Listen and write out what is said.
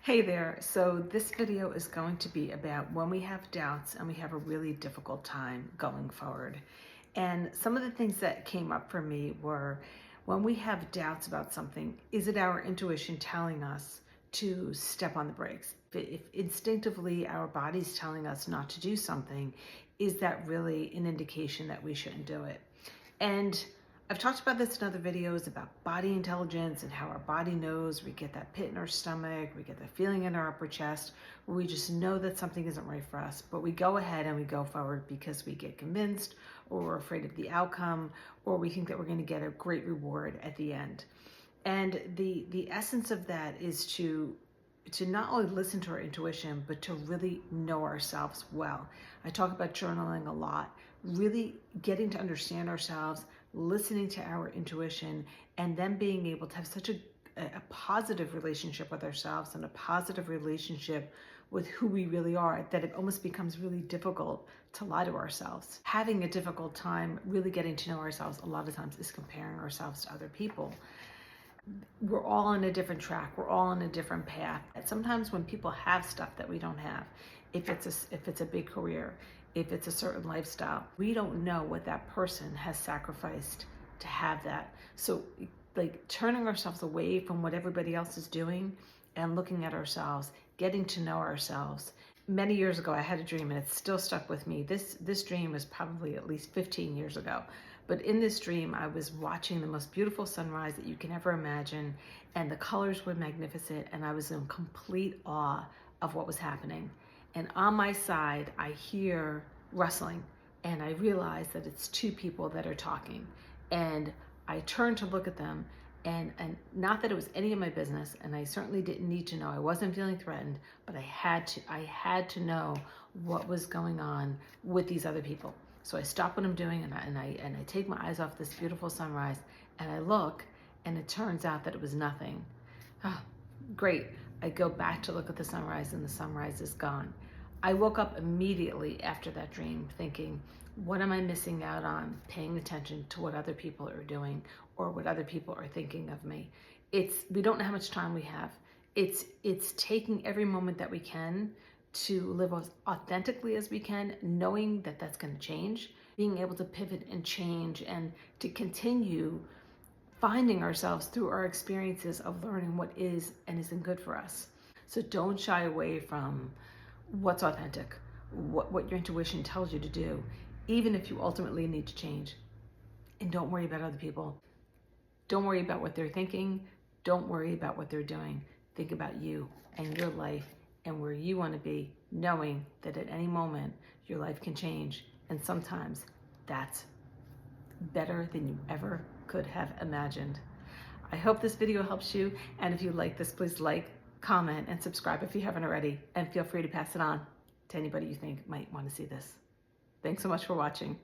Hey there. So this video is going to be about when we have doubts and we have a really difficult time going forward. And some of the things that came up for me were when we have doubts about something, is it our intuition telling us to step on the brakes? If instinctively our body's telling us not to do something, is that really an indication that we shouldn't do it? And I've talked about this in other videos about body intelligence and how our body knows. We get that pit in our stomach, we get that feeling in our upper chest, where we just know that something isn't right for us, but we go ahead and we go forward because we get convinced, or we're afraid of the outcome, or we think that we're going to get a great reward at the end. And the essence of that is to not only listen to our intuition, but to really know ourselves well. I talk about journaling a lot, really getting to understand ourselves, listening to our intuition, and then being able to have such a positive relationship with ourselves and a positive relationship with who we really are that it almost becomes really difficult to lie to ourselves. Having a difficult time really getting to know ourselves a lot of times is comparing ourselves to other people. We're all on a different track. We're all on a different path. And sometimes when people have stuff that we don't have, if it's a big career, if it's a certain lifestyle, we don't know what that person has sacrificed to have that. So like turning ourselves away from what everybody else is doing and looking at ourselves, getting to know ourselves. Many years ago, I had a dream and it's still stuck with me. This dream was probably at least 15 years ago. But in this dream, I was watching the most beautiful sunrise that you can ever imagine, and the colors were magnificent, and I was in complete awe of what was happening. And on my side, I hear rustling, and I realize that it's two people that are talking. And I turn to look at them, and not that it was any of my business, and I certainly didn't need to know. I wasn't feeling threatened, but I had to know what was going on with these other people. So I stop what I'm doing and I take my eyes off this beautiful sunrise and I look, and it turns out that it was nothing. Oh, great. I go back to look at the sunrise and the sunrise is gone. I woke up immediately after that dream thinking, what am I missing out on paying attention to what other people are doing or what other people are thinking of me? We don't know how much time we have. It's taking every moment that we can to live as authentically as we can, knowing that that's going to change, being able to pivot and change and to continue finding ourselves through our experiences of learning what is and isn't good for us. So don't shy away from what's authentic, what your intuition tells you to do, even if you ultimately need to change. And don't worry about other people. Don't worry about what they're thinking. Don't worry about what they're doing. Think about you and your life and where you want to be, knowing that at any moment your life can change. And sometimes that's better than you ever could have imagined. I hope this video helps you. And if you like this, please like, comment, and subscribe if you haven't already. And feel free to pass it on to anybody you think might want to see this. Thanks so much for watching.